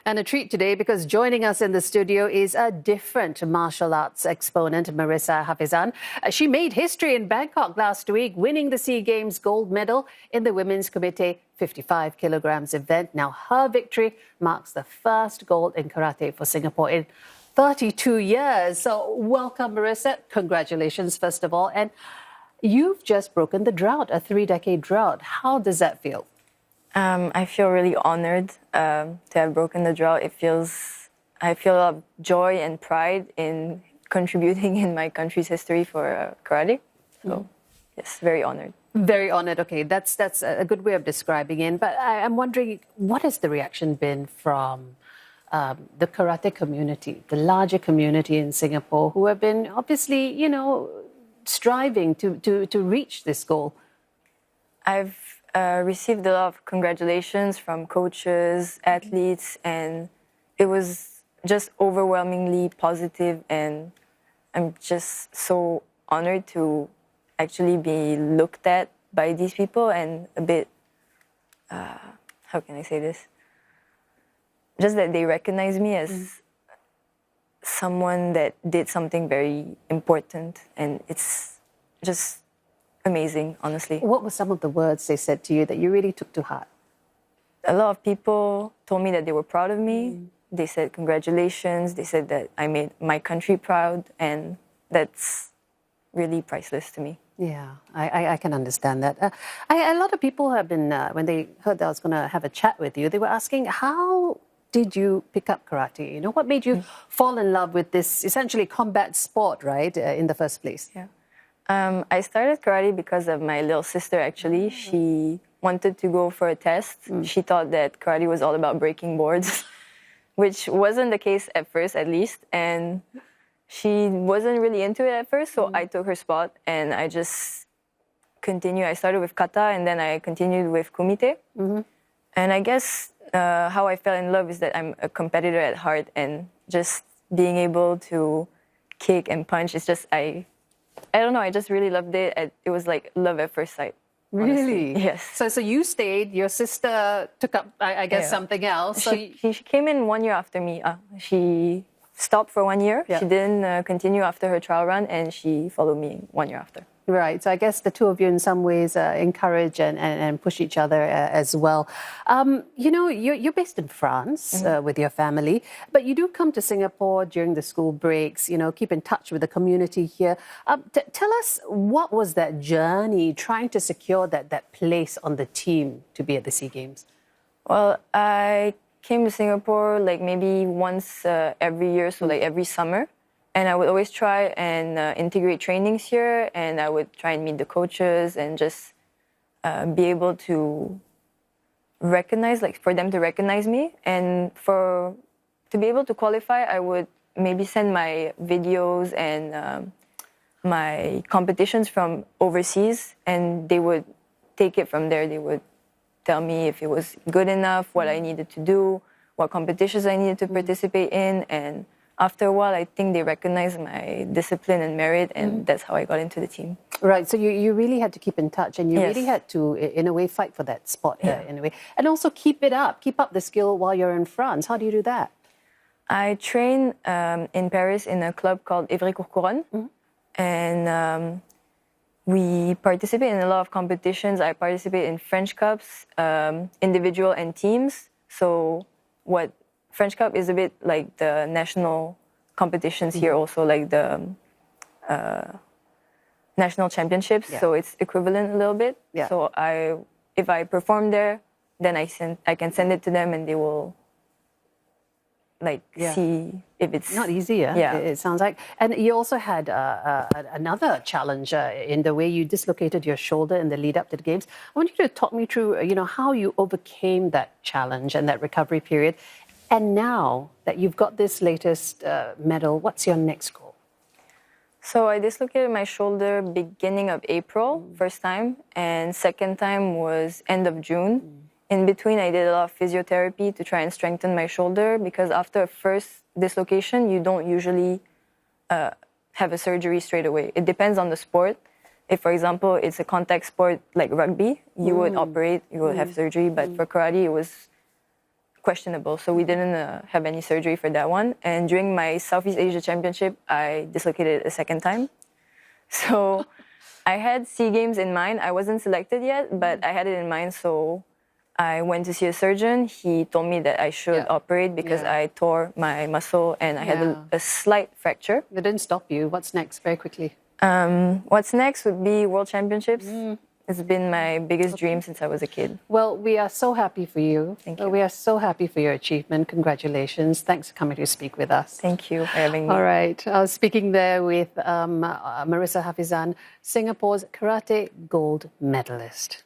And a treat today because joining us in the studio is a different martial arts exponent, Marissa Hafezan. She made history in Bangkok last week, winning the SEA Games gold medal in the women's kumite 55 kilograms event. Now her victory marks the first gold in karate for Singapore in 32 years. So welcome, Marissa. Congratulations, first of all. And you've just broken the drought, a 3-decade drought. How does that feel? I feel really honored to have broken the drought. I feel a lot of joy and pride in contributing in my country's history for karate. So, yes, very honored. Very honored. Okay, that's a good way of describing it. But I'm wondering, what has the reaction been from the karate community, the larger community in Singapore, who have been obviously, striving to reach this goal? I've received a lot of congratulations from coaches, athletes, and it was just overwhelmingly positive, and I'm just so honored to actually be looked at by these people and a bit, how can I say this? Just that they recognize me as someone that did something very important, and it's just amazing, honestly. What were some of the words they said to you that you really took to heart? A lot of people told me that they were proud of me. They said congratulations. They said that I made my country proud, and that's really priceless to me. Yeah, I can understand that. A lot of people have been, when they heard that I was going to have a chat with you, they were asking, how did you pick up karate? What made you fall in love with this essentially combat sport, right, in the first place? Yeah. I started karate because of my little sister, actually. She wanted to go for a test. She thought that karate was all about breaking boards, which wasn't the case at first, at least. And she wasn't really into it at first, so I took her spot and I just continued. I started with kata and then I continued with kumite. And I guess how I fell in love is that I'm a competitor at heart, and just being able to kick and punch, it's just, I don't know, I just really loved it. It was like love at first sight. Honestly. Really? Yes. So you stayed, your sister took up, I guess, something else. So she came in 1 year after me. She stopped for 1 year. Yeah. She didn't continue after her trial run, and she followed me 1 year after. Right. So I guess the two of you in some ways encourage and push each other as well. You're based in France with your family, but you do come to Singapore during the school breaks, keep in touch with the community here. Tell us, what was that journey trying to secure that place on the team to be at the SEA Games? Well, I came to Singapore like maybe once every year, so like every summer. And I would always try and integrate trainings here, and I would try and meet the coaches and just be able to recognize, like for them to recognize me. And to be able to qualify, I would maybe send my videos and my competitions from overseas, and they would take it from there. They would tell me if it was good enough, what I needed to do, what competitions I needed to participate in, and after a while, I think they recognized my discipline and merit, and that's how I got into the team. Right, so you really had to keep in touch, and you really had to, in a way, fight for that spot, in a way. And also keep up the skill while you're in France. How do you do that? I train in Paris in a club called Évry-Courcouronne, and we participate in a lot of competitions. I participate in French Cups, individual and teams. So what French Cup is a bit like the national competitions here, also like the national championships. So it's equivalent a little bit. Yeah. So if I perform there, then I can send it to them, and they will see if it's not easy. Yeah, it sounds like. And you also had another challenge in the way you dislocated your shoulder in the lead up to the games. I want you to talk me through, how you overcame that challenge and that recovery period. And now that you've got this latest medal, what's your next goal? So I dislocated my shoulder beginning of April, first time, and second time was end of June. In between, I did a lot of physiotherapy to try and strengthen my shoulder, because after a first dislocation, you don't usually have a surgery straight away. It depends on the sport. If, for example, it's a contact sport like rugby, you would operate, you would have surgery. But for karate, it was questionable, so we didn't have any surgery for that one. And during my Southeast Asia Championship, I dislocated it a second time. So I had SEA Games in mind. I wasn't selected yet, but I had it in mind, so I went to see a surgeon. He told me that I should operate because I tore my muscle and I had a slight fracture. It didn't stop you. What's next, very quickly? What's next would be World Championships. It's been my biggest dream since I was a kid. Well, we are so happy for you. Thank you. We are so happy for your achievement. Congratulations. Thanks for coming to speak with us. Thank you for having me. All right. I was speaking there with Marissa Hafezan, Singapore's karate gold medalist.